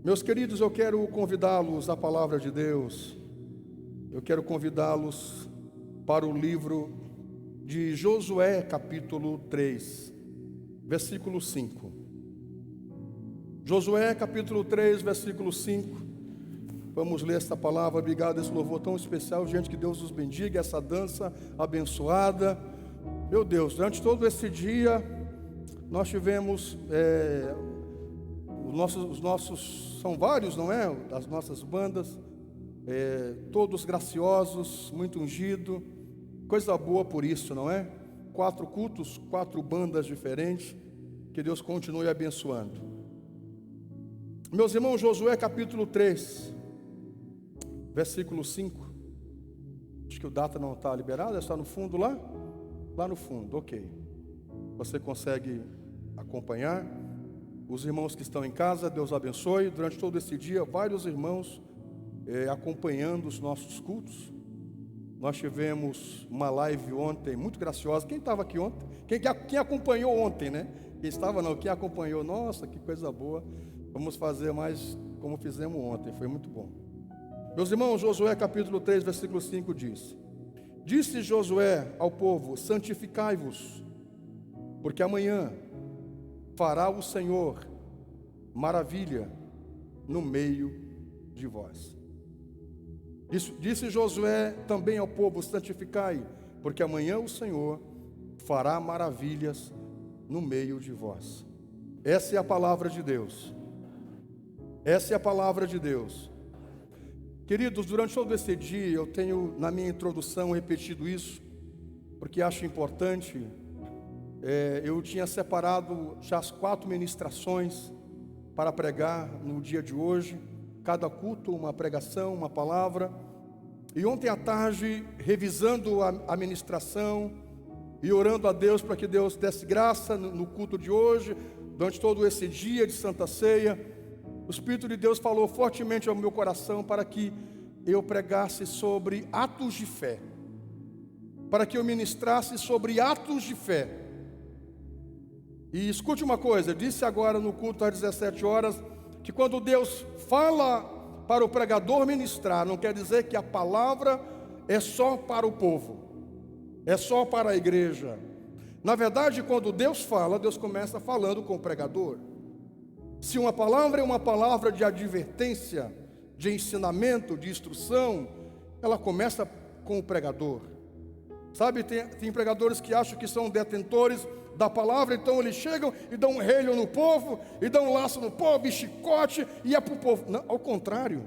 Meus queridos, eu quero convidá-los à palavra de Deus. Eu quero convidá-los para o livro de Josué, capítulo 3, versículo 5. Josué, capítulo 3, versículo 5. Vamos ler esta palavra. Obrigado, esse louvor tão especial. Gente, que Deus os bendiga, essa dança abençoada. Meu Deus, durante todo esse dia, nós tivemos... Os nossos são vários, não é? As nossas bandas, todos graciosos, muito ungido, coisa boa por isso, não é? 4 cultos, 4 bandas diferentes, que Deus continue abençoando. Meus irmãos, Josué capítulo 3, versículo 5, acho que o data não está liberado, está no fundo lá? Lá no fundo, ok. Você consegue acompanhar? Os irmãos que estão em casa, Deus abençoe. Durante todo esse dia, vários irmãos acompanhando os nossos cultos. Nós tivemos uma live ontem, muito graciosa. Quem estava aqui ontem? Quem acompanhou ontem, né? Quem estava não, quem acompanhou, nossa, que coisa boa. Vamos fazer mais como fizemos ontem, foi muito bom. Meus irmãos, Josué capítulo 3, versículo 5 diz: Disse Josué ao povo: santificai-vos, porque amanhã fará o Senhor maravilha no meio de vós. Disse Josué também ao povo: santificai, porque amanhã o Senhor fará maravilhas no meio de vós. Essa é a palavra de Deus. Essa é a palavra de Deus. Queridos, durante todo esse dia, eu tenho na minha introdução repetido isso, porque acho importante. Eu tinha separado já as 4 ministrações para pregar no dia de hoje, cada culto uma pregação, uma palavra. E ontem à tarde, revisando a ministração e orando a Deus para que Deus desse graça no culto de hoje, durante todo esse dia de Santa Ceia, o Espírito de Deus falou fortemente ao meu coração para que eu pregasse sobre atos de fé, para que eu ministrasse sobre atos de fé. E escute uma coisa, disse agora no culto às 17 horas, que quando Deus fala para o pregador ministrar, não quer dizer que a palavra é só para o povo, é só para a igreja. Na verdade, quando Deus fala, Deus começa falando com o pregador. Se uma palavra é uma palavra de advertência, de ensinamento, de instrução, ela começa com o pregador. Sabe, tem pregadores que acham que são detentores da palavra, então eles chegam e dão um relho no povo, e dão um laço no povo, e chicote, e é para o povo. Não, ao contrário,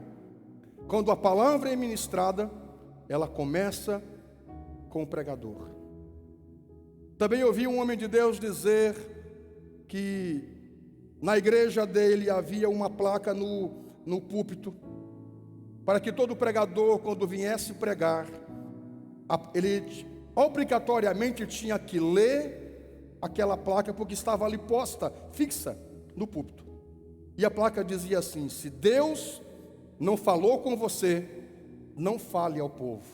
quando a palavra é ministrada, ela começa com o pregador. Também ouvi um homem de Deus dizer que na igreja dele havia uma placa no púlpito, para que todo pregador, quando viesse pregar, ele obrigatoriamente tinha que ler aquela placa, porque estava ali posta, fixa no púlpito. E a placa dizia assim: se Deus não falou com você, não fale ao povo.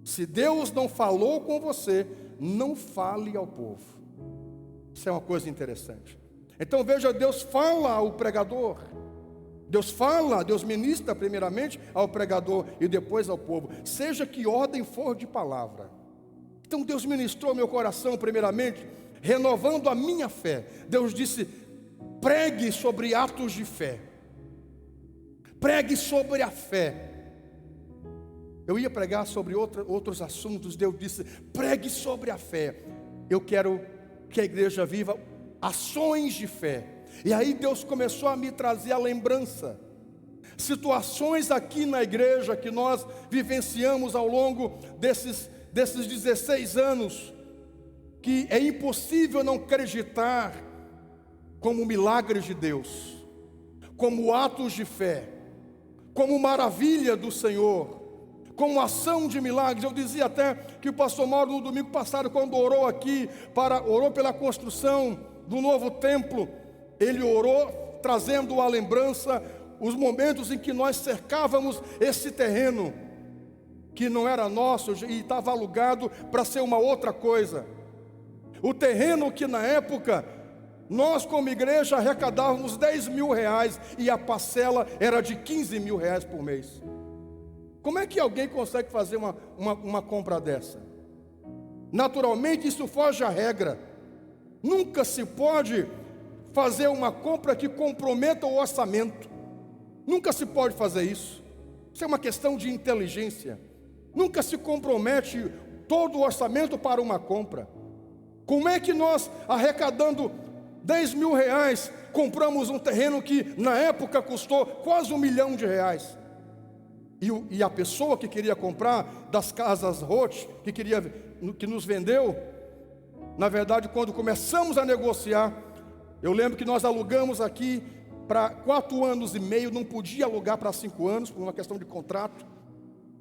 Se Deus não falou com você, não fale ao povo. Isso é uma coisa interessante. Então veja, Deus fala ao pregador. Deus fala, Deus ministra primeiramente ao pregador e depois ao povo, seja que ordem for de palavra. Então Deus ministrou meu coração primeiramente, renovando a minha fé. Deus disse: pregue sobre atos de fé, pregue sobre a fé. Eu ia pregar sobre outros assuntos. Deus disse: pregue sobre a fé. Eu quero que a igreja viva ações de fé. E aí Deus começou a me trazer a lembrança, situações aqui na igreja que nós vivenciamos ao longo desses 16 anos, que é impossível não acreditar como milagres de Deus, como atos de fé, como maravilha do Senhor, como ação de milagres. Eu dizia até que o pastor Mauro no domingo passado, quando orou aqui, orou pela construção do novo templo, ele orou trazendo à lembrança os momentos em que nós cercávamos esse terreno, que não era nosso e estava alugado para ser uma outra coisa. O terreno que na época Nós, como igreja, arrecadávamos 10 mil reais e a parcela era de 15 mil reais por mês. Como é que alguém consegue fazer uma compra dessa? Naturalmente, isso foge à regra. Nunca se pode fazer uma compra que comprometa o orçamento. Nunca se pode fazer isso. Isso é uma questão de inteligência. Nunca se compromete todo o orçamento para uma compra. Como é que nós, arrecadando 10 mil reais, compramos um terreno que na época custou quase R$1 milhão? E a pessoa que queria comprar das casas Roth, que nos vendeu, na verdade, quando começamos a negociar, eu lembro que nós alugamos aqui para 4 anos e meio, não podia alugar para 5 anos, por uma questão de contrato.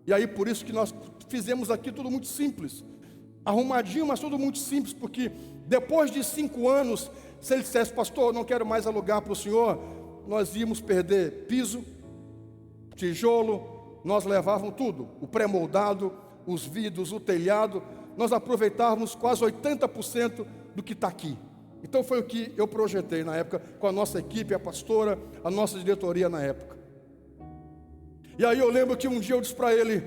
E aí por isso que nós fizemos aqui tudo muito simples, arrumadinho, mas tudo muito simples, porque depois de 5 anos, se ele dissesse: pastor, não quero mais alugar para o senhor, nós íamos perder piso, tijolo, nós levávamos tudo, o pré-moldado, os vidros, o telhado, nós aproveitávamos quase 80% do que está aqui. Então foi o que eu projetei na época, com a nossa equipe, a pastora, a nossa diretoria na época. E aí eu lembro que um dia eu disse para ele,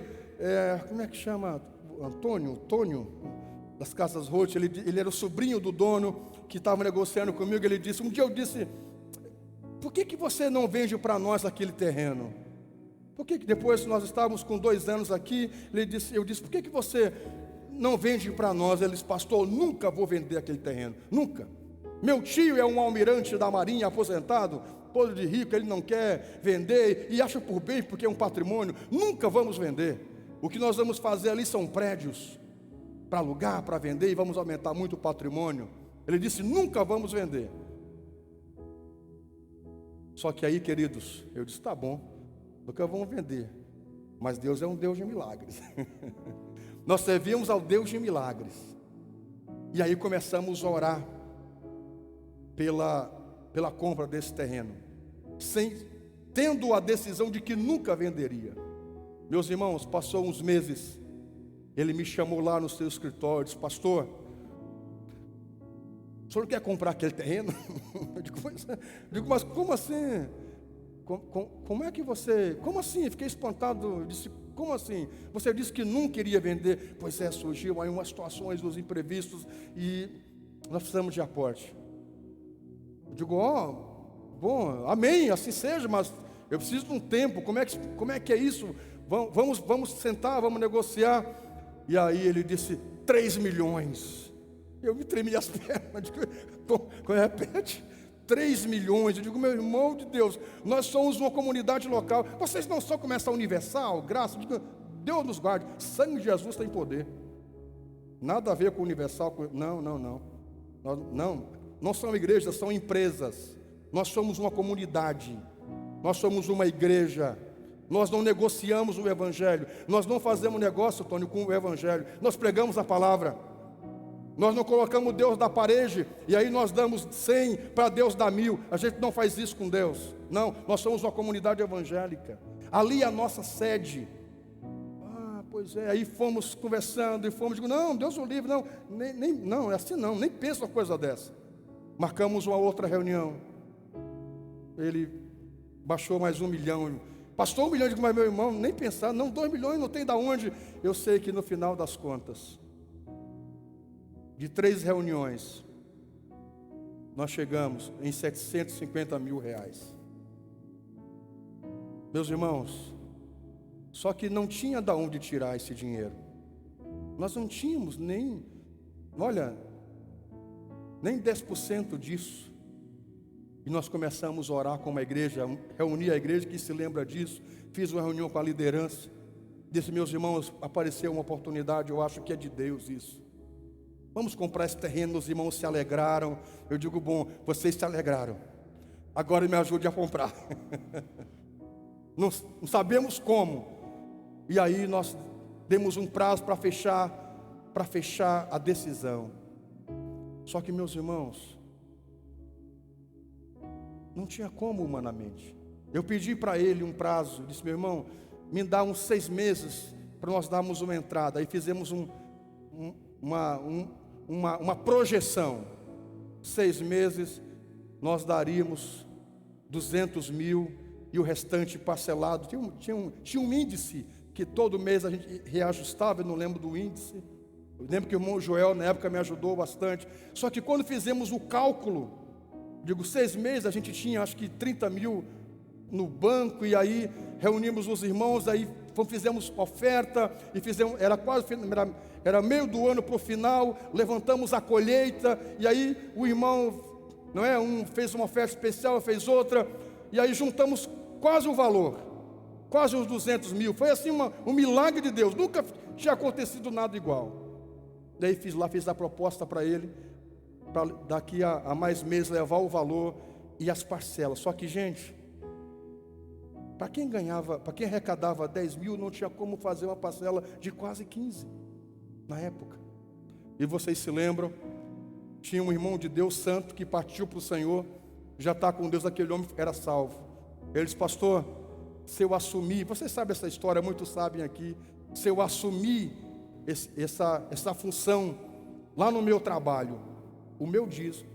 como é que chama? Antônio, das Casas Roth, ele era o sobrinho do dono, que estava negociando comigo. Um dia eu disse: por que você não vende para nós aquele terreno? Por que depois nós estávamos com 2 anos aqui, eu disse, por que você não vende para nós? Ele disse: pastor, nunca vou vender aquele terreno, nunca. Meu tio é um almirante da marinha aposentado, todo de rico, ele não quer vender e acha por bem porque é um patrimônio. Nunca vamos vender. O que nós vamos fazer ali são prédios para alugar, para vender, e vamos aumentar muito o patrimônio. Ele disse: nunca vamos vender. Só que aí, queridos, eu disse: tá bom, nunca vamos vender, mas Deus é um Deus de milagres. Nós servimos ao Deus de milagres. E aí começamos a orar pela compra desse terreno, tendo a decisão de que nunca venderia. Meus irmãos, passou uns meses, ele me chamou lá no seu escritório e disse: pastor, o senhor não quer comprar aquele terreno? Eu digo, mas como assim? Como é que você... Como assim? Fiquei espantado. Disse: como assim? Você disse que nunca iria vender. Pois é, surgiu aí umas situações, uns imprevistos, e nós precisamos de aporte. Eu digo: bom, amém, assim seja, mas eu preciso de um tempo. Como é que é isso? Vamos sentar, vamos negociar. E aí ele disse: 3 milhões. Eu me tremi as pernas. Repete: 3 milhões. Eu digo: meu irmão de Deus, nós somos uma comunidade local. Vocês não são como essa Universal, graça? Eu digo: Deus nos guarde, sangue de Jesus tem poder. Nada a ver com Universal. Não são igrejas, são empresas. Nós somos uma comunidade. Nós somos uma igreja. Nós não negociamos o Evangelho. Nós não fazemos negócio, Tony, com o Evangelho. Nós pregamos a palavra. Nós não colocamos Deus da parede e aí nós damos 100 para Deus dar 1000. A gente não faz isso com Deus. Não, nós somos uma comunidade evangélica. Ali é a nossa sede. Pois é, aí fomos conversando e digo: não, Deus o livre, não, é assim não, nem pensa uma coisa dessa. Marcamos uma outra reunião. Ele baixou mais 1 milhão. Pastor, 1 milhão, digo: mas meu irmão, nem pensar, não, 2 milhões não tem de onde. Eu sei que no final das contas, de 3 reuniões, nós chegamos em 750 mil reais. Meus irmãos, só que não tinha de onde tirar esse dinheiro. Nós não tínhamos nem 10% disso. E nós começamos a orar com uma igreja, reunir a igreja que se lembra disso. Fiz uma reunião com a liderança. Disse: meus irmãos, apareceu uma oportunidade, eu acho que é de Deus isso. Vamos comprar esse terreno. Os irmãos se alegraram. Eu digo: bom, vocês se alegraram, agora me ajude a comprar. Não sabemos como. E aí nós demos um prazo para fechar a decisão. Só que, meus irmãos, não tinha como humanamente. Eu pedi para ele um prazo, disse: meu irmão, me dá uns 6 meses para nós darmos uma entrada. Aí fizemos uma projeção. 6 meses, nós daríamos 200 mil e o restante parcelado. Tinha um índice que todo mês a gente reajustava, eu não lembro do índice. Eu lembro que o irmão Joel na época me ajudou bastante. Só que quando fizemos o cálculo, 6 meses, a gente tinha acho que 30 mil no banco, e aí reunimos os irmãos, aí fizemos oferta, e fizemos, era meio do ano para o final, levantamos a colheita, e aí o irmão, não é, um fez uma oferta especial, fez outra, e aí juntamos quase o valor, quase uns 200 mil, foi assim um milagre de Deus, nunca tinha acontecido nada igual. Daí fiz a proposta para ele, para daqui a mais meses levar o valor e as parcelas. Só que, gente, para quem arrecadava 10 mil, não tinha como fazer uma parcela de quase 15 na época. E vocês se lembram, tinha um irmão de Deus santo que partiu para o Senhor, já está com Deus, aquele homem era salvo. Ele disse: pastor, se eu assumir, vocês sabem essa história, muitos sabem aqui, se eu assumir essa função lá no meu trabalho, o meu dízimo,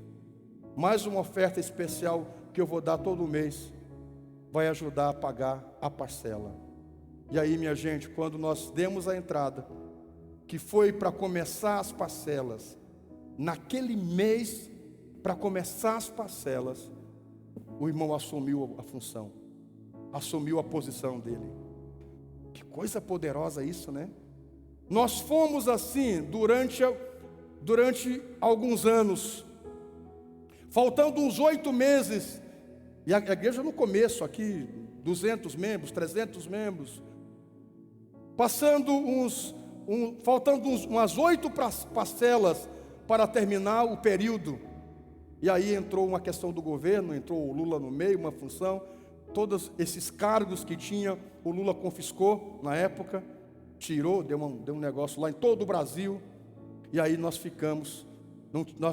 mais uma oferta especial que eu vou dar todo mês, vai ajudar a pagar a parcela. E aí, minha gente, quando nós demos a entrada, que foi para começar as parcelas, naquele mês, para começar as parcelas, o irmão assumiu a função, assumiu a posição dele. Que coisa poderosa isso, né? Nós fomos assim durante alguns anos, faltando uns 8 meses, e a igreja no começo aqui, 200 membros, 300 membros, faltando umas 8 parcelas para terminar o período. E aí entrou uma questão do governo, entrou o Lula no meio, uma função, todos esses cargos que tinha, o Lula confiscou na época, tirou, deu um negócio lá em todo o Brasil, e aí nós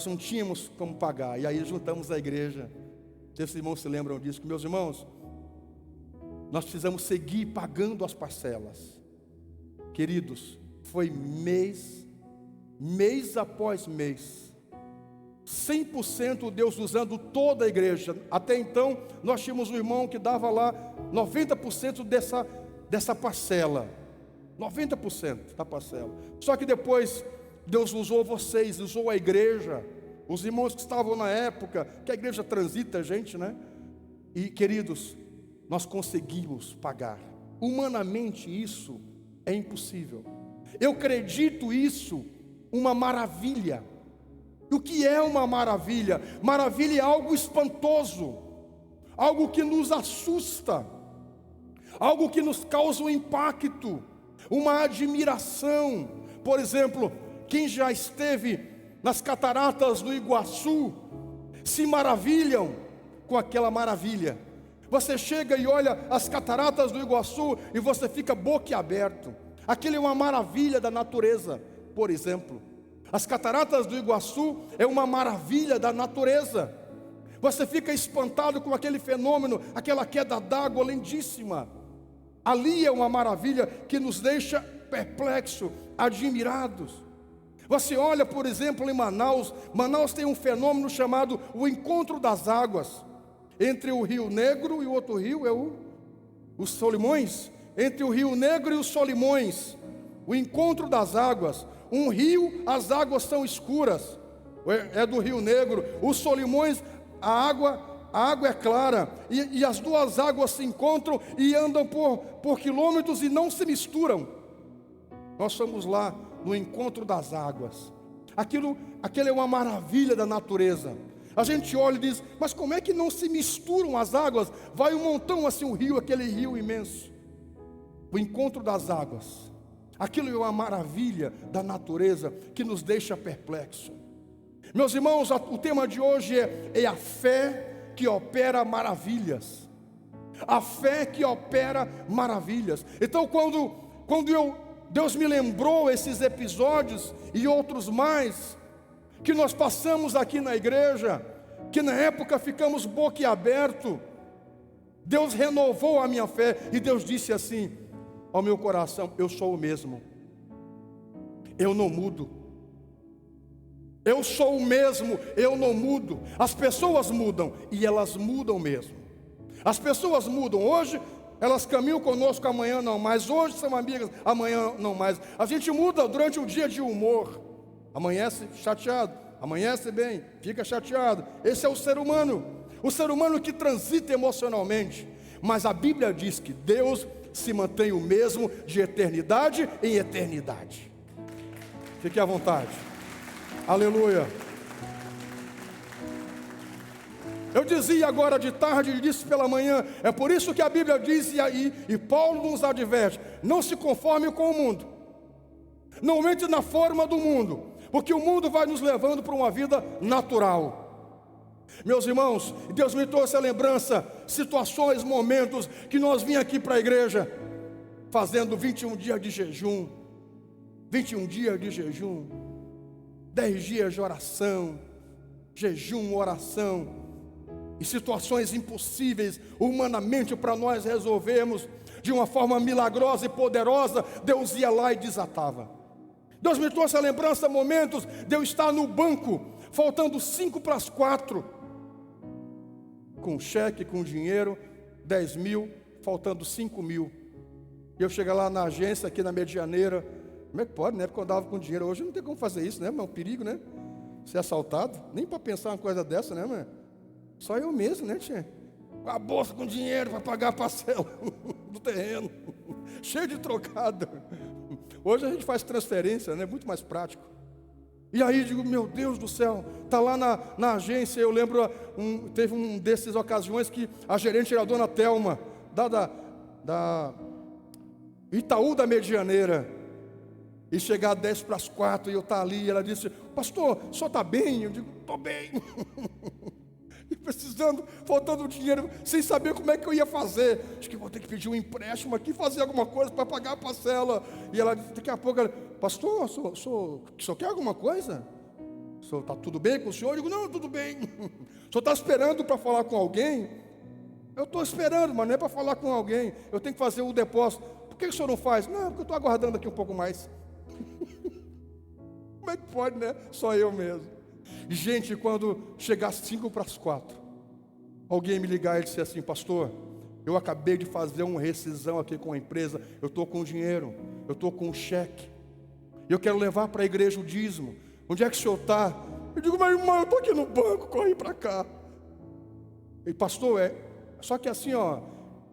não tínhamos como pagar, e aí juntamos a igreja. Esses irmãos se lembram disso, que meus irmãos, nós precisamos seguir pagando as parcelas. Queridos, foi mês após mês, 100% Deus usando toda a igreja. Até então, nós tínhamos um irmão que dava lá 90% dessa parcela, 90% da parcela. Só que depois, Deus usou vocês, usou a igreja, os irmãos que estavam na época, que a igreja transita, gente, né? E, queridos, nós conseguimos pagar. Humanamente isso é impossível. Eu acredito isso uma maravilha. O que é uma maravilha? Maravilha é algo espantoso, algo que nos assusta, algo que nos causa um impacto, uma admiração. Por exemplo, quem já esteve nas cataratas do Iguaçu, se maravilham com aquela maravilha. Você chega e olha as cataratas do Iguaçu e você fica boquiaberto. Aquilo é uma maravilha da natureza, por exemplo. As cataratas do Iguaçu é uma maravilha da natureza. Você fica espantado com aquele fenômeno, aquela queda d'água lindíssima. Ali é uma maravilha que nos deixa perplexos, admirados. Você olha, por exemplo, em Manaus. Manaus tem um fenômeno chamado o encontro das águas. Entre o Rio Negro e o outro rio é os Solimões. Entre o Rio Negro e os Solimões, o encontro das águas. Um rio, as águas são escuras, é do Rio Negro. Os Solimões, a água é clara, e as duas águas se encontram e andam por quilômetros e não se misturam. Nós somos lá no encontro das águas. Aquilo é uma maravilha da natureza. A gente olha e diz: mas como é que não se misturam as águas? Vai um montão assim, o rio, aquele rio imenso. O encontro das águas. Aquilo é uma maravilha da natureza que nos deixa perplexo. Meus irmãos, o tema de hoje é a fé que opera maravilhas. A fé que opera maravilhas. Então, quando Deus me lembrou esses episódios e outros mais que nós passamos aqui na igreja, que na época ficamos boquiaberto, Deus renovou a minha fé e Deus disse assim ao meu coração: eu sou o mesmo, eu não mudo. Eu sou o mesmo, eu não mudo. As pessoas mudam e elas mudam mesmo. As pessoas mudam hoje, elas caminham conosco, amanhã não mais. Hoje são amigas, amanhã não mais. A gente muda durante o dia de humor. Amanhece chateado, amanhece bem, fica chateado. Esse é o ser humano que transita emocionalmente. Mas a Bíblia diz que Deus se mantém o mesmo de eternidade em eternidade. Fique à vontade. Aleluia. Eu dizia agora de tarde e disse pela manhã. É por isso que a Bíblia diz e Paulo nos adverte: não se conforme com o mundo, não entre na forma do mundo, porque o mundo vai nos levando para uma vida natural. Meus irmãos, Deus me trouxe a lembrança, situações, momentos que nós vimos aqui para a igreja, fazendo 21 dias de jejum, 21 dias de jejum, 10 dias de oração, jejum, oração, e situações impossíveis humanamente para nós resolvermos, de uma forma milagrosa e poderosa, Deus ia lá e desatava. Deus me trouxe a lembrança, momentos de eu estar no banco, faltando 5 para as 4, com cheque, com dinheiro, 10 mil, faltando 5 mil. E eu cheguei lá na agência, aqui na Medianeira. Como é que pode, né? Porque eu andava com dinheiro. Hoje não tem como fazer isso, né? É um perigo, né? Ser assaltado. Nem para pensar uma coisa dessa, né, mãe? Só eu mesmo, né, tia? Com a bolsa com dinheiro para pagar a parcela do terreno. Cheio de trocado. Hoje a gente faz transferência, né? Muito mais prático. E aí digo, meu Deus do céu, está lá na agência. Eu lembro, teve um dessas ocasiões que a gerente era a dona Thelma, da Itaú da Medianeira. E chegar 10 para as 4 e eu estar ali, e ela disse: pastor, o senhor está bem? Eu digo, estou bem. E precisando, faltando dinheiro, sem saber como é que eu ia fazer. Acho que vou ter que pedir um empréstimo aqui, fazer alguma coisa para pagar a parcela. E ela disse, daqui a pouco, ela, pastor, o senhor quer alguma coisa? O senhor está tudo bem com o senhor? Eu digo, não, tudo bem. O senhor está esperando para falar com alguém? Eu estou esperando, mas não é para falar com alguém. Eu tenho que fazer o depósito. Por que o senhor não faz? Não, porque eu estou aguardando aqui um pouco mais. Como é que pode, né? Só eu mesmo. Gente, quando chegar 5 para as 4, alguém me ligar e disser assim: pastor, eu acabei de fazer uma rescisão aqui com a empresa, eu estou com dinheiro, eu estou com um cheque, eu quero levar para a igreja o dízimo, onde é que o senhor está? Eu digo, meu irmão, eu estou aqui no banco, corre para cá. E pastor, só que assim, ó,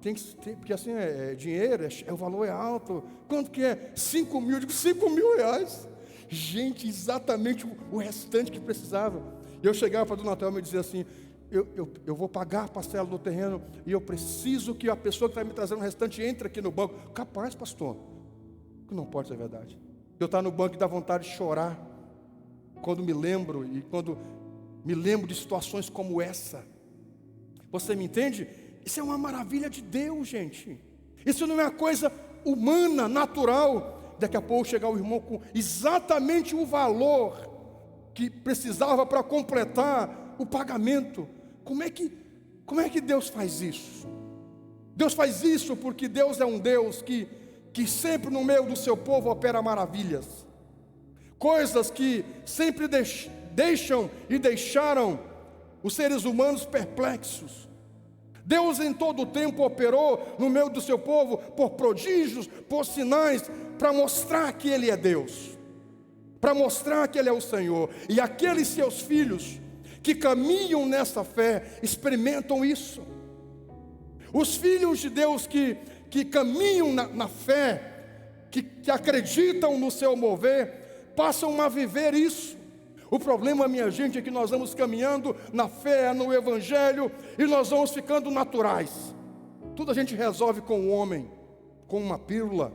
tem que ter, porque assim dinheiro, o valor é alto. Quanto que é? 5 mil, eu digo, 5 mil reais. Gente, exatamente o restante que precisava. E eu chegava para a dona Thelma e dizia assim: eu vou pagar a parcela do terreno e eu preciso que a pessoa que está me trazendo o restante entre aqui no banco. Capaz, pastor? Que não pode ser verdade. Eu estar no banco e dá vontade de chorar quando me lembro de situações como essa. Você me entende? Isso é uma maravilha de Deus, gente. Isso não é uma coisa humana, natural. Daqui a pouco chegar o irmão com exatamente o valor que precisava para completar o pagamento. Como é que Deus faz isso? Deus faz isso porque Deus é um Deus que sempre no meio do seu povo opera maravilhas. Coisas que sempre deixam e deixaram os seres humanos perplexos. Deus em todo o tempo operou no meio do seu povo por prodígios, por sinais, para mostrar que Ele é Deus, para mostrar que Ele é o Senhor. E aqueles seus filhos que caminham nessa fé, experimentam isso. Os filhos de Deus que caminham na fé, que acreditam no seu mover, passam a viver isso. O problema, minha gente, é que nós vamos caminhando na fé, no Evangelho, e nós vamos ficando naturais. Tudo a gente resolve com o homem, com uma pílula,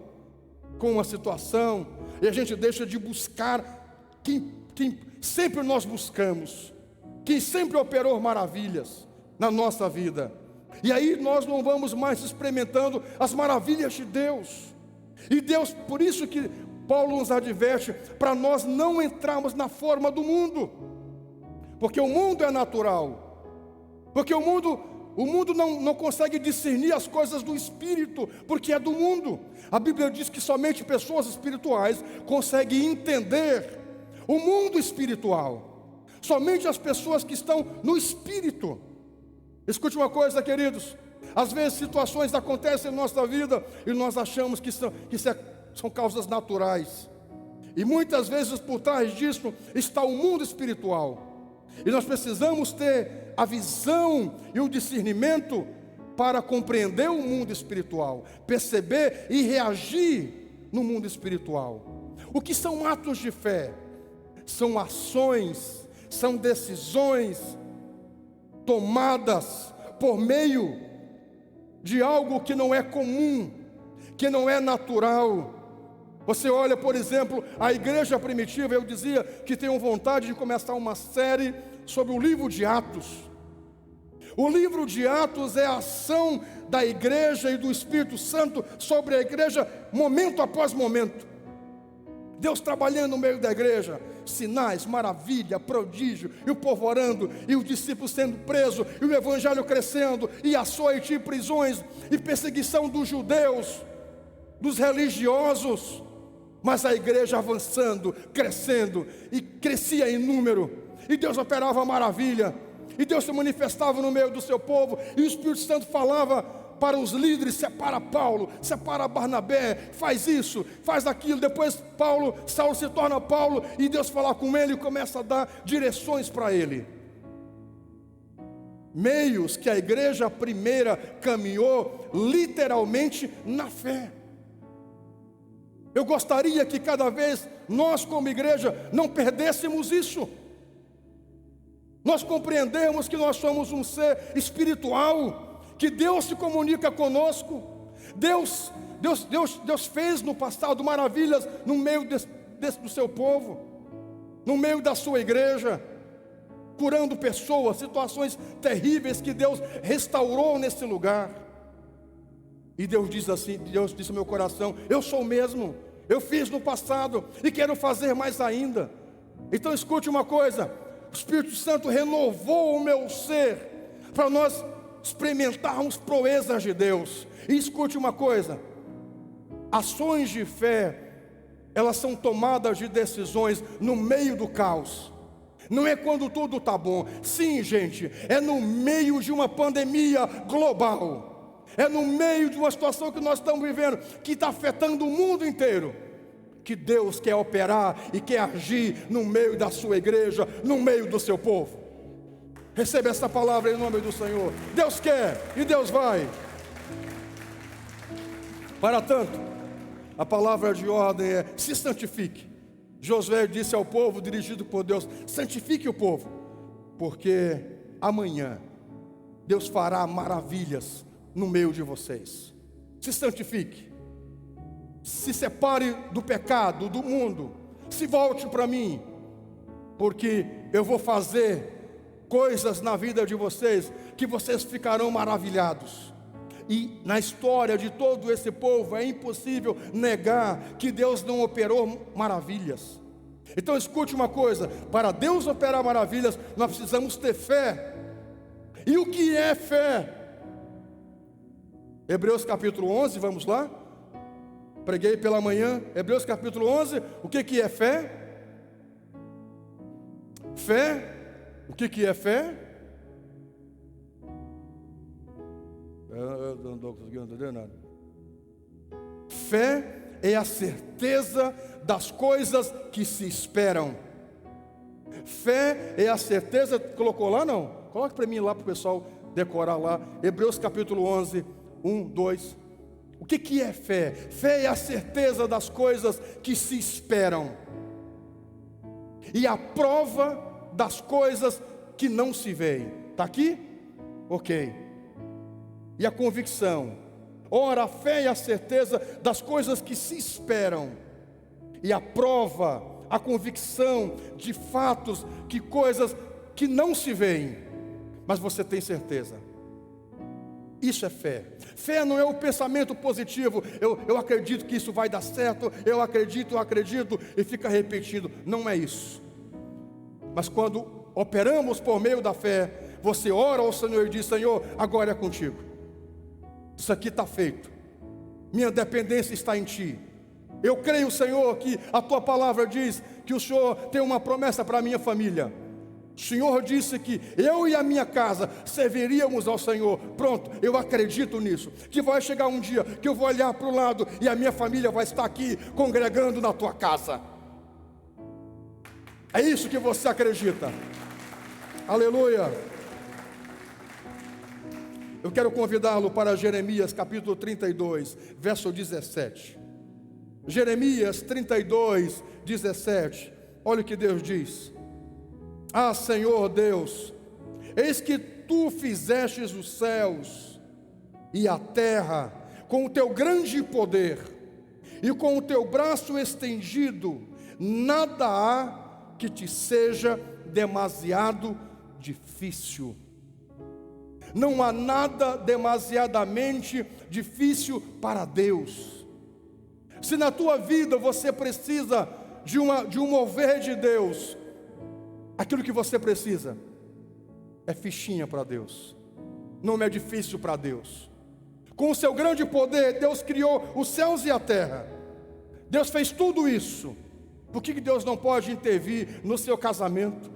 com uma situação, e a gente deixa de buscar quem sempre nós buscamos, quem sempre operou maravilhas na nossa vida. E aí nós não vamos mais experimentando as maravilhas de Deus. E Deus, por isso que Paulo nos adverte para nós não entrarmos na forma do mundo, porque o mundo é natural, porque o mundo não consegue discernir as coisas do Espírito, porque é do mundo. A Bíblia diz que somente pessoas espirituais conseguem entender o mundo espiritual. Somente as pessoas que estão no espírito. Escute uma coisa, queridos. Às vezes situações acontecem em nossa vida e nós achamos que são causas naturais. E muitas vezes por trás disso está o mundo espiritual. E nós precisamos ter a visão e o discernimento para compreender o mundo espiritual, perceber e reagir no mundo espiritual. O que são atos de fé? São ações, são decisões tomadas por meio de algo que não é comum, que não é natural. Você olha, por exemplo, a igreja primitiva. Eu dizia que tenho vontade de começar uma série sobre o livro de Atos. O livro de Atos é a ação da igreja e do Espírito Santo sobre a igreja, momento após momento. Deus trabalhando no meio da igreja, sinais, maravilha, prodígio, e o povo orando, e os discípulos sendo presos, e o evangelho crescendo, e açoite, e prisões, e perseguição dos judeus, dos religiosos, mas a igreja avançando, crescendo, e crescia em número, e Deus operava maravilha, e Deus se manifestava no meio do seu povo, e o Espírito Santo falava para os líderes: separa Paulo, separa Barnabé, faz isso, faz aquilo. Depois Saulo se torna Paulo, e Deus fala com ele e começa a dar direções para ele. Meios que a igreja primeira caminhou literalmente na fé. Eu gostaria que cada vez nós como igreja não perdêssemos isso. Nós compreendemos que nós somos um ser espiritual, que Deus se comunica conosco. Deus fez no passado maravilhas no meio do seu povo, no meio da sua igreja, curando pessoas, situações terríveis que Deus restaurou nesse lugar. E Deus diz assim, Deus disse ao meu coração: eu sou o mesmo, eu fiz no passado e quero fazer mais ainda. Então escute uma coisa: o Espírito Santo renovou o meu ser para nós experimentarmos proezas de Deus. E escute uma coisa: ações de fé, elas são tomadas de decisões no meio do caos. Não é quando tudo está bom. Sim, gente, é no meio de uma pandemia global. É no meio de uma situação que nós estamos vivendo, que está afetando o mundo inteiro, que Deus quer operar e quer agir no meio da sua igreja, no meio do seu povo. Receba essa palavra em nome do Senhor. Deus quer e Deus vai. Para tanto, a palavra de ordem é: se santifique. Josué disse ao povo, dirigido por Deus: santifique o povo, porque amanhã Deus fará maravilhas no meio de vocês. Se santifique, se separe do pecado, do mundo, se volte para mim, porque eu vou fazer coisas na vida de vocês que vocês ficarão maravilhados. E na história de todo esse povo é impossível negar que Deus não operou maravilhas. Então escute uma coisa: para Deus operar maravilhas, nós precisamos ter fé. E o que é fé? Hebreus capítulo 11, vamos lá. Preguei pela manhã, Hebreus capítulo 11. O que é fé? Fé, o que é fé? Eu não estou conseguindo entender nada. Fé é a certeza das coisas que se esperam. Fé é a certeza, colocou lá não? Coloque para mim lá para o pessoal decorar lá. Hebreus capítulo 11, 1, 2. O que é fé? Fé é a certeza das coisas que se esperam e a prova das coisas que não se veem. Está aqui? Ok. E a convicção. Ora, a fé é a certeza das coisas que se esperam e a prova, a convicção de fatos, que coisas que não se veem, mas você tem certeza. Isso é fé. Fé não é o pensamento positivo. Eu acredito que isso vai dar certo. Eu acredito e fica repetindo. Não é isso. Mas quando operamos por meio da fé, você ora ao Senhor e diz: Senhor, agora é contigo. Isso aqui está feito. Minha dependência está em Ti. Eu creio, Senhor, que a Tua palavra diz que o Senhor tem uma promessa para a minha família. O Senhor disse que eu e a minha casa serviríamos ao Senhor. Pronto, eu acredito nisso. Que vai chegar um dia que eu vou olhar para o lado e a minha família vai estar aqui congregando na Tua casa. É isso que você acredita. Aleluia. Eu quero convidá-lo para Jeremias capítulo 32, verso 17. Jeremias 32, 17. Olha o que Deus diz. Ah, Senhor Deus, eis que Tu fizestes os céus e a terra com o Teu grande poder, e com o Teu braço estendido, nada há que Te seja demasiado difícil. Não há nada demasiadamente difícil para Deus. Se na tua vida você precisa de um mover de Deus, aquilo que você precisa é fichinha para Deus. Não é difícil para Deus. Com o seu grande poder, Deus criou os céus e a terra. Deus fez tudo isso. Por que Deus não pode intervir no seu casamento?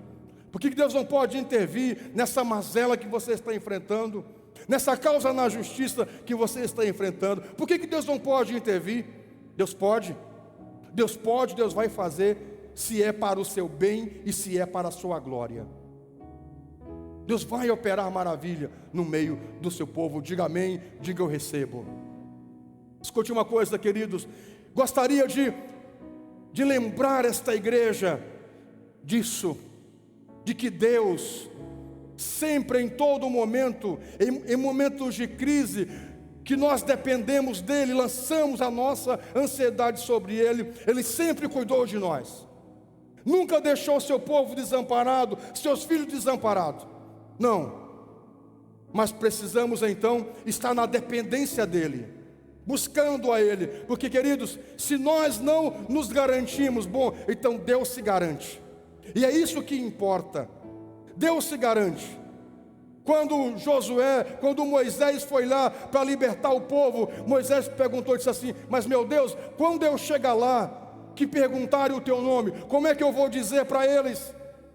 Por que Deus não pode intervir nessa mazela que você está enfrentando? Nessa causa na justiça que você está enfrentando? Por que Deus não pode intervir? Deus pode. Deus pode, Deus vai fazer, se é para o seu bem e se é para a sua glória. Deus vai operar maravilha no meio do seu povo. Diga amém, diga eu recebo. Escute uma coisa, queridos. Gostaria de lembrar esta igreja disso, de que Deus, sempre em todo momento, em momentos de crise, que nós dependemos dEle, lançamos a nossa ansiedade sobre Ele, Ele sempre cuidou de nós. Nunca deixou seu povo desamparado, seus filhos desamparados. Não. Mas precisamos então estar na dependência dEle, buscando a Ele. Porque, queridos, se nós não nos garantimos, bom, então Deus se garante. E é isso que importa. Deus se garante. Quando Moisés foi lá para libertar o povo, Moisés perguntou e disse assim: mas meu Deus, quando eu chegar lá, que perguntarem o teu nome, como é que eu vou dizer para eles?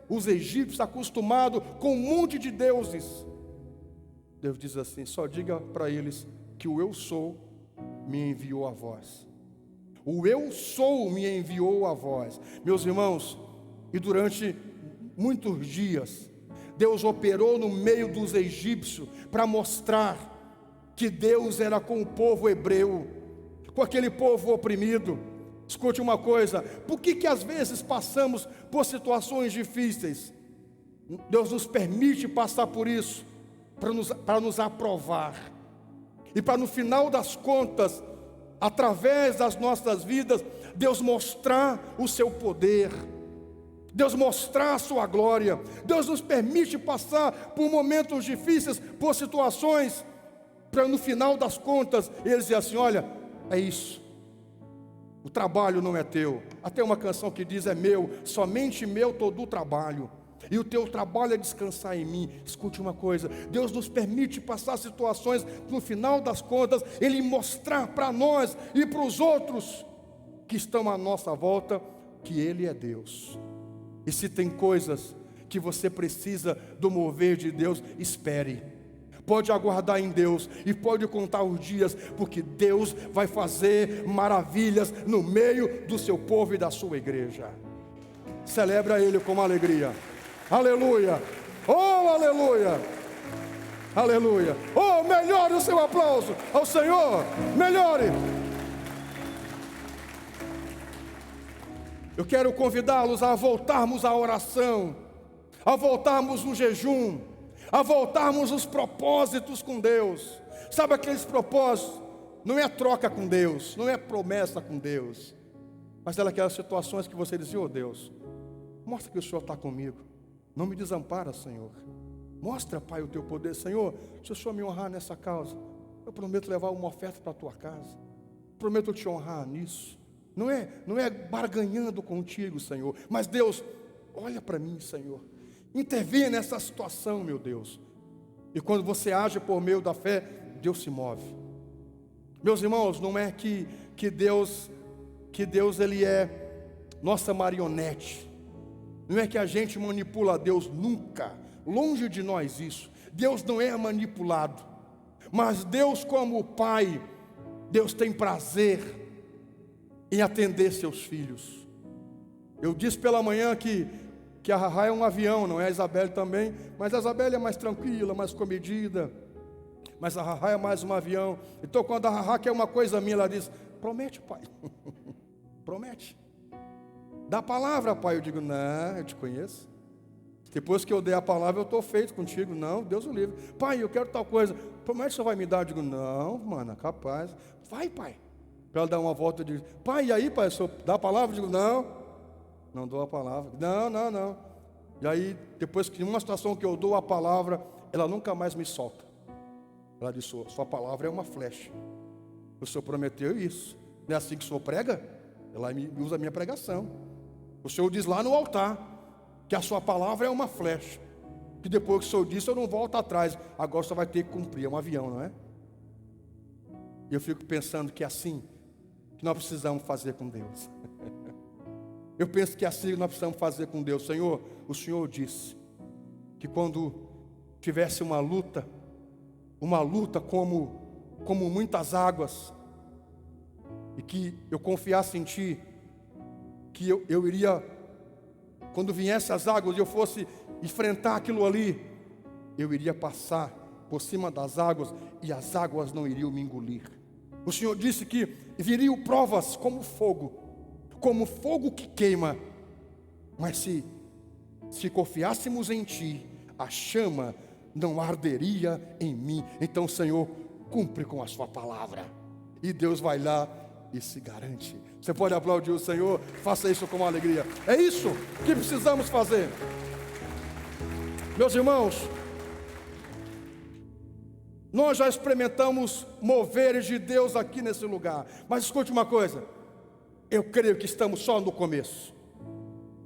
Os egípcios acostumados com um monte de deuses. Deus diz assim: só diga para eles que o eu sou me enviou a vós. O eu sou me enviou a vós. Meus irmãos, e durante muitos dias, Deus operou no meio dos egípcios para mostrar que Deus era com o povo hebreu, com aquele povo oprimido. Escute uma coisa, por que às vezes passamos por situações difíceis? Deus nos permite passar por isso, para nos aprovar, e para no final das contas, através das nossas vidas, Deus mostrar o seu poder, Deus mostrar a sua glória. Deus nos permite passar por momentos difíceis, por situações, para no final das contas, Ele dizer assim: olha, é isso, o trabalho não é teu. Até uma canção que diz: é meu, somente meu todo o trabalho, e o teu trabalho é descansar em mim. Escute uma coisa, Deus nos permite passar situações, no final das contas, Ele mostrar para nós e para os outros que estão à nossa volta, que Ele é Deus. E se tem coisas que você precisa do mover de Deus, espere. Pode aguardar em Deus e pode contar os dias, porque Deus vai fazer maravilhas no meio do seu povo e da sua igreja. Celebra Ele com alegria. Aleluia! Oh, aleluia! Aleluia! Oh, melhore o seu aplauso ao Senhor. Melhore! Eu quero convidá-los a voltarmos à oração, a voltarmos no jejum, a voltarmos os propósitos com Deus. Sabe aqueles propósitos? Não é troca com Deus, não é promessa com Deus, mas é aquelas situações que você diz: oh Deus, mostra que o Senhor está comigo, não me desampara, Senhor. Mostra, Pai, o teu poder. Senhor, se o Senhor me honrar nessa causa, eu prometo levar uma oferta para a tua casa, prometo te honrar nisso. Não é barganhando contigo, Senhor, mas Deus, olha para mim, Senhor, intervém nessa situação, meu Deus. E quando você age por meio da fé, Deus se move. Meus irmãos, não é que Deus que Deus ele é nossa marionete. Não é que a gente manipula a Deus, nunca. Longe de nós isso. Deus não é manipulado. Mas Deus, como Pai, Deus tem prazer em atender seus filhos. Eu disse pela manhã que a Rahá é um avião, não é a Isabelle também, mas a Isabelle é mais tranquila, mais comedida, mas a Rahá é mais um avião. Então quando a Rahá quer uma coisa minha, ela diz: promete, pai. Promete. Dá a palavra, pai. Eu digo: não, eu te conheço. Depois que eu dei a palavra, eu estou feito contigo. Não, Deus o livre. Pai, eu quero tal coisa. Promete que o senhor vai me dar? Eu digo: não, mano, capaz. Vai, pai. Para ela dar uma volta, eu digo: pai, e aí, pai, o senhor dá a palavra? Eu digo: não dou a palavra. Não. E aí, depois que uma situação que eu dou a palavra, ela nunca mais me solta. Ela disse: sua palavra é uma flecha. O senhor prometeu isso. Não é assim que o senhor prega? Ela usa a minha pregação. O senhor diz lá no altar que a sua palavra é uma flecha, que depois que o senhor disse, eu não volto atrás. Agora você vai ter que cumprir. É um avião, não é? E eu fico pensando que é assim que nós precisamos fazer com Deus. Eu penso que é assim que nós precisamos fazer com Deus. Senhor, o Senhor disse que quando tivesse uma luta como muitas águas, e que eu confiasse em Ti, que eu iria, quando viesse as águas e eu fosse enfrentar aquilo ali, eu iria passar por cima das águas e as águas não iriam me engolir. O Senhor disse que viriam provas como fogo que queima, mas se confiássemos em Ti, a chama não arderia em mim. Então, Senhor, cumpre com a Sua palavra. E Deus vai lá e se garante. Você pode aplaudir o Senhor? Faça isso com alegria. É isso que precisamos fazer. Meus irmãos, nós já experimentamos moveres de Deus aqui nesse lugar. Mas escute uma coisa, eu creio que estamos só no começo.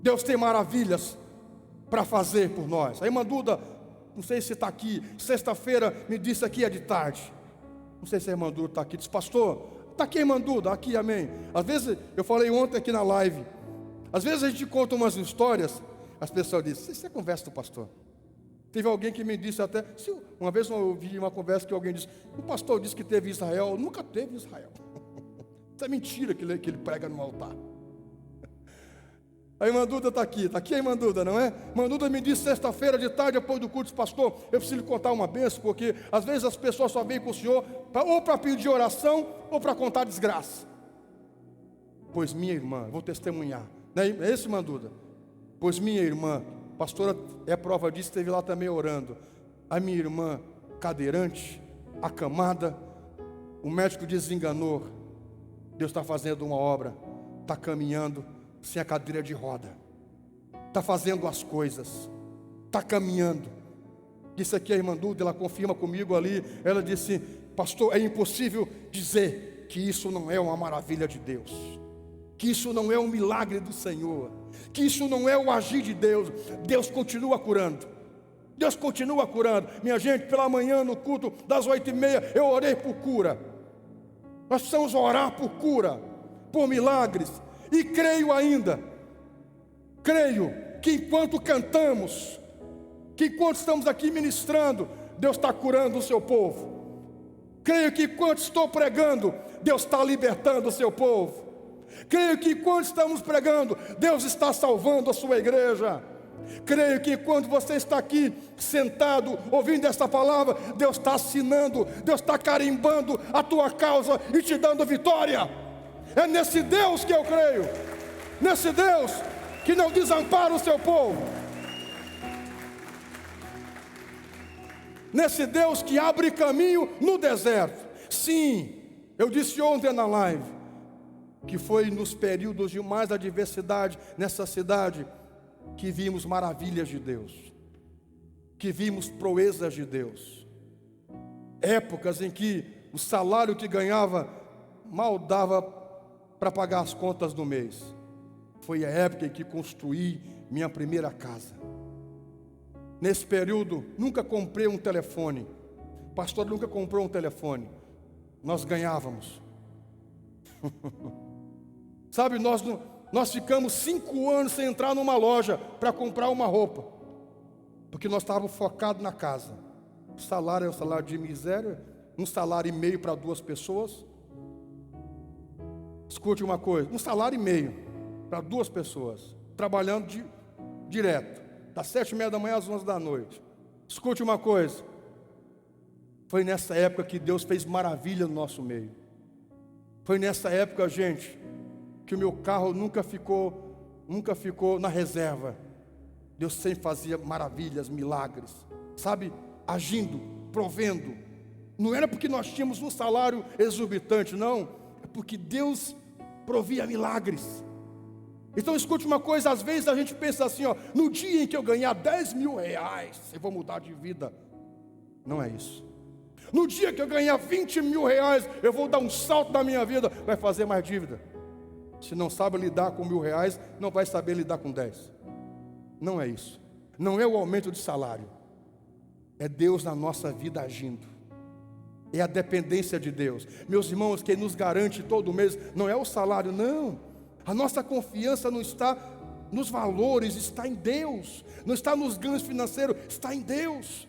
Deus tem maravilhas para fazer por nós. A irmã Duda, não sei se está aqui, sexta-feira me disse aqui de tarde. Não sei se a irmã Duda está aqui. Disse: pastor, está aqui a irmã Duda, aqui, amém. Às vezes, eu falei ontem aqui na live, às vezes a gente conta umas histórias, as pessoas dizem: isso é conversa do pastor. Teve alguém que me disse até, uma vez eu ouvi uma conversa que alguém disse: o pastor disse que teve Israel. Nunca teve Israel. Isso é mentira que ele prega no altar. A irmã Duda está aqui a irmã Duda, não é? A irmã Duda me disse sexta-feira de tarde, depois do culto: pastor, eu preciso lhe contar uma bênção, porque às vezes as pessoas só vêm com o senhor ou para pedir oração ou para contar desgraça. Pois minha irmã, vou testemunhar, não é isso, irmã Duda? Pois minha irmã, pastora é prova disso, esteve lá também orando. A minha irmã cadeirante, acamada, o médico desenganou. Deus está fazendo uma obra, está caminhando sem a cadeira de roda, está fazendo as coisas, está caminhando. Disse aqui a irmã Duda, ela confirma comigo ali. Ela disse: pastor, é impossível dizer que isso não é uma maravilha de Deus, que isso não é um milagre do Senhor, que isso não é o agir de Deus. Deus continua curando. Deus continua curando. Minha gente, pela manhã no culto das 8h30, eu orei por cura. Nós precisamos orar por cura, por milagres. E creio ainda, que enquanto cantamos, que enquanto estamos aqui ministrando, Deus está curando o seu povo. Creio que enquanto estou pregando, Deus está libertando o seu povo. Creio que enquanto estamos pregando, Deus está salvando a sua igreja. Creio que quando você está aqui sentado ouvindo esta palavra, Deus está assinando, Deus está carimbando a tua causa e te dando vitória. É nesse Deus que eu creio, nesse Deus que não desampara o seu povo, nesse Deus que abre caminho no deserto. Sim, eu disse ontem na live que foi nos períodos de mais adversidade nessa cidade que vimos maravilhas de Deus, que vimos proezas de Deus. Épocas em que o salário que ganhava mal dava para pagar as contas do mês. Foi a época em que construí minha primeira casa. Nesse período, nunca comprei um telefone. O pastor nunca comprou um telefone. Nós ganhávamos Sabe, nós ficamos 5 anos sem entrar numa loja para comprar uma roupa, porque nós estávamos focados na casa. O salário é um salário de miséria, 1,5 salário para 2 pessoas. Escute uma coisa, 1,5 salário para 2 pessoas, trabalhando direto, das 7h30 da manhã às 11 da noite. Escute uma coisa, foi nessa época que Deus fez maravilha no nosso meio. Foi nessa época, gente, que o meu carro nunca ficou na reserva. Deus sempre fazia maravilhas, milagres, sabe, agindo, provendo. Não era porque nós tínhamos um salário exorbitante, não, é porque Deus provia milagres. Então escute uma coisa, às vezes a gente pensa assim, ó, no dia em que eu ganhar 10 mil reais, eu vou mudar de vida. Não é isso. No dia que eu ganhar 20 mil reais, eu vou dar um salto na minha vida, vai fazer mais dívida. Se não sabe lidar com 1.000 reais, não vai saber lidar com 10. Não é isso. Não é o aumento de salário. É Deus na nossa vida agindo. É a dependência de Deus. Meus irmãos, quem nos garante todo mês não é o salário, não. A nossa confiança não está nos valores, está em Deus. Não está nos ganhos financeiros, está em Deus.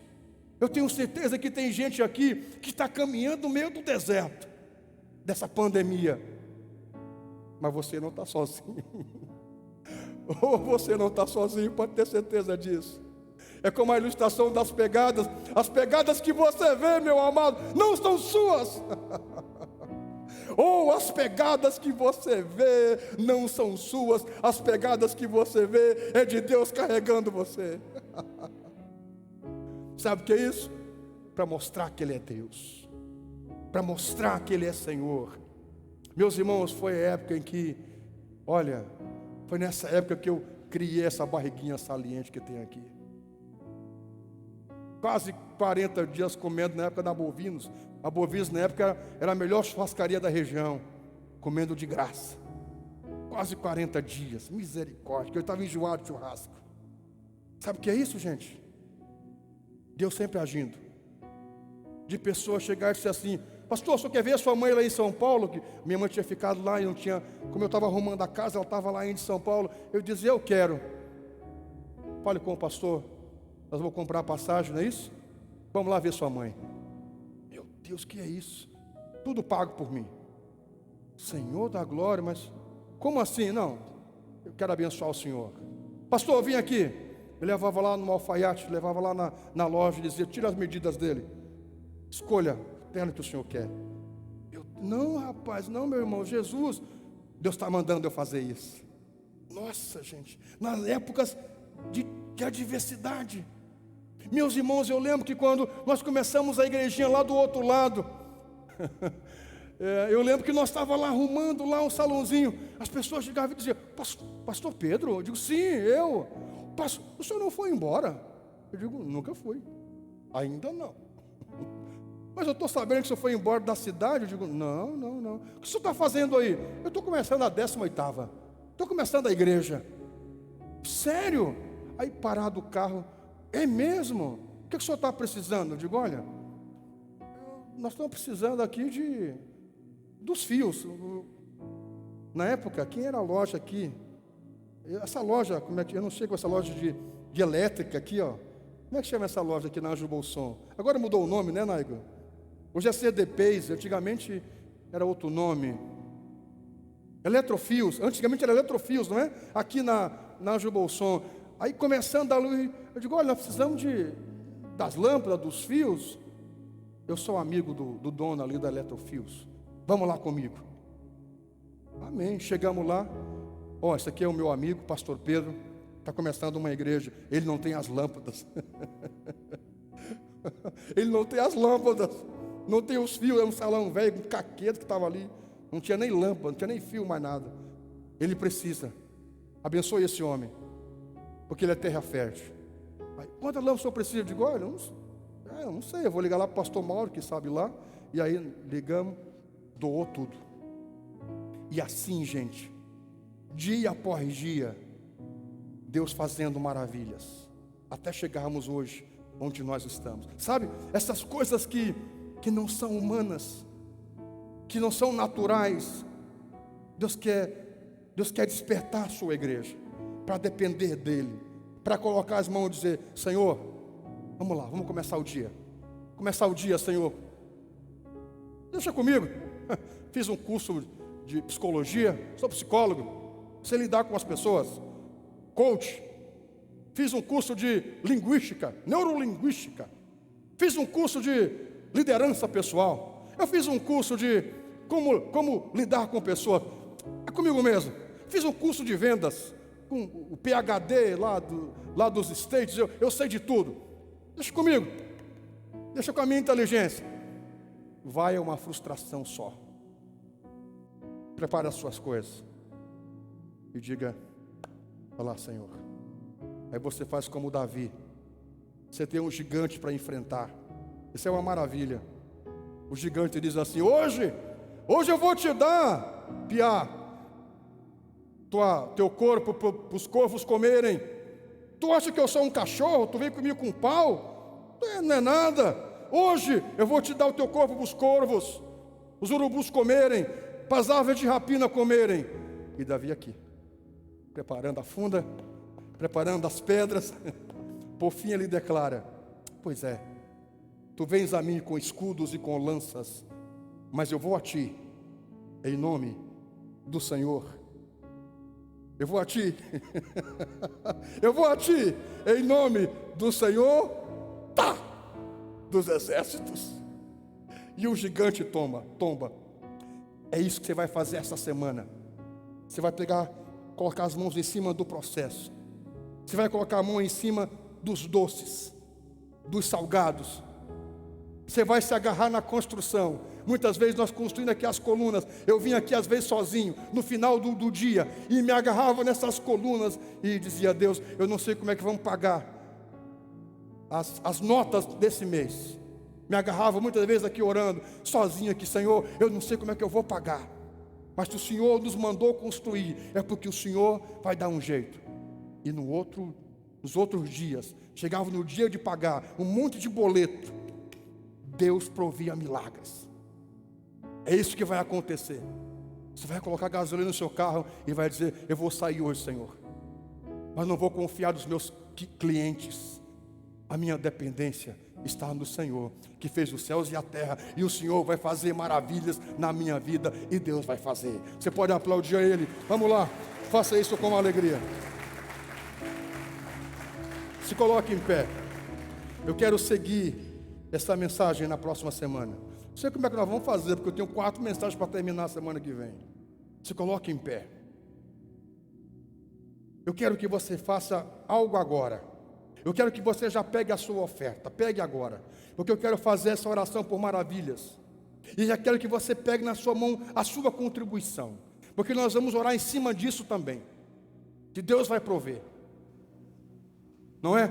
Eu tenho certeza que tem gente aqui que está caminhando no meio do deserto dessa pandemia. Mas você não está sozinho. Ou você não está sozinho, pode ter certeza disso. É como a ilustração das pegadas. As pegadas que você vê, meu amado, não são suas. Ou as pegadas que você vê não são suas. As pegadas que você vê é de Deus carregando você. Sabe o que é isso? Para mostrar que Ele é Deus, para mostrar que Ele é Senhor. Meus irmãos, foi a época em que, olha, foi nessa época que eu criei essa barriguinha saliente que tem aqui. Quase 40 dias comendo na época da Bovinos. A Bovinos na época era a melhor churrascaria da região, comendo de graça. Quase 40 dias, misericórdia, que eu estava enjoado de churrasco. Sabe o que é isso, gente? Deus sempre agindo. De pessoas chegar e dizer assim: pastor, o senhor quer ver a sua mãe lá em São Paulo? Que minha mãe tinha ficado lá e não tinha, como eu estava arrumando a casa, ela estava lá em São Paulo. Eu dizia: eu quero. Fale com o pastor, nós vamos comprar a passagem, não é isso? Vamos lá ver sua mãe. Meu Deus, que é isso? Tudo pago por mim. Senhor da glória, mas como assim? Não, eu quero abençoar o senhor. Pastor, vim aqui. Eu levava lá no alfaiate, levava lá na loja e dizia: tira as medidas dele, escolha o terno que o senhor quer. Não, rapaz, não, meu irmão, Jesus, Deus está mandando eu fazer isso. Nossa, gente, nas épocas de adversidade. Meus irmãos, eu lembro que quando nós começamos a igrejinha lá do outro lado, eu lembro que nós estávamos lá arrumando lá um salãozinho. As pessoas chegavam e diziam: pastor Pedro? Eu digo: sim, eu. O senhor não foi embora? Eu digo: nunca fui. Ainda não. Mas eu estou sabendo que o senhor foi embora da cidade. Eu digo: não. O que o senhor está fazendo aí? Eu estou começando a 18ª. Estou começando a igreja. Sério? Aí parado o carro: é mesmo? O que o senhor está precisando? Eu digo: olha, nós estamos precisando aqui dos fios. Na época, quem era a loja aqui? Essa loja, como é que eu não sei com essa loja de elétrica aqui, ó. Como é que chama essa loja aqui na Anjo Bolson? Agora mudou o nome, né, Naigo? Hoje é CDPs, antigamente era outro nome. Eletrofios, antigamente era Eletrofios, não é? Aqui na Anjo Bolson. Aí começando a luz, eu digo: olha, nós precisamos das lâmpadas, dos fios. Eu sou amigo do dono ali da Eletrofios. Vamos lá comigo. Amém, chegamos lá. Esse aqui é o meu amigo, pastor Pedro, está começando uma igreja. Ele não tem as lâmpadas. Ele não tem as lâmpadas, não tem os fios. É um salão velho, um caqueto que estava ali. Não tinha nem lâmpada, não tinha nem fio, mais nada. Ele precisa. Abençoe esse homem, porque ele é terra fértil. Quantas lâmpadas o senhor precisa? Eu digo: olha, eu não sei, eu vou ligar lá para o pastor Mauro, que sabe lá. E aí ligamos, doou tudo. E assim, gente, dia após dia, Deus fazendo maravilhas, até chegarmos hoje onde nós estamos. Sabe, essas coisas que não são humanas, que não são naturais, Deus quer Deus quer despertar a sua igreja para depender dEle, para colocar as mãos e dizer: Senhor, vamos lá, vamos começar o dia. Começar o dia, Senhor. Deixa comigo. Fiz um curso de psicologia, sou psicólogo, sei lidar com as pessoas, coach. Fiz um curso de linguística, neurolinguística. Fiz um curso de liderança pessoal. Eu fiz um curso de como lidar com pessoas. É comigo mesmo. Fiz um curso de vendas com o PhD lá dos States. Eu sei de tudo. Deixa comigo. Deixa com a minha inteligência. Vai uma frustração só. Prepare as suas coisas e diga: olha lá, Senhor. Aí você faz como Davi. Você tem um gigante para enfrentar. Isso é uma maravilha. O gigante diz assim: hoje eu vou te dar, Piá, teu corpo para os corvos comerem. Tu acha que eu sou um cachorro? Tu vem comigo com um pau? Não é nada. Hoje eu vou te dar o teu corpo para os corvos, os urubus comerem, para as aves de rapina comerem. E Davi aqui, preparando a funda, preparando as pedras. Por fim ele declara: pois é, tu vens a mim com escudos e com lanças, mas eu vou a ti em nome do Senhor. Eu vou a ti. Eu vou a ti em nome do Senhor dos exércitos. E o gigante tomba. É isso que você vai fazer essa semana. Você vai colocar as mãos em cima do processo. Você vai colocar a mão em cima dos doces, dos salgados. Você vai se agarrar na construção. Muitas vezes nós construindo aqui as colunas. Eu vim aqui às vezes sozinho, no final do dia, e me agarrava nessas colunas e dizia: Deus, eu não sei como é que vamos pagar as notas desse mês. Me agarrava muitas vezes aqui orando, sozinho aqui: Senhor, eu não sei como é que eu vou pagar. Mas se o Senhor nos mandou construir, é porque o Senhor vai dar um jeito. E nos outros dias, chegava no dia de pagar um monte de boleto, Deus provia milagres. É isso que vai acontecer. Você vai colocar gasolina no seu carro e vai dizer: eu vou sair hoje, Senhor, mas não vou confiar nos meus clientes. A minha dependência está no Senhor, que fez os céus e a terra. E o Senhor vai fazer maravilhas na minha vida. E Deus vai fazer. Você pode aplaudir a Ele. Vamos lá, faça isso com alegria. Se coloque em pé. Eu quero seguir essa mensagem na próxima semana. Não sei como é que nós vamos fazer, porque eu tenho 4 mensagens para terminar a semana que vem. Se coloque em pé. Eu quero que você faça algo agora. Eu quero que você já pegue a sua oferta. Pegue agora, porque eu quero fazer essa oração por maravilhas. E já quero que você pegue na sua mão a sua contribuição, porque nós vamos orar em cima disso também, que Deus vai prover. Não é?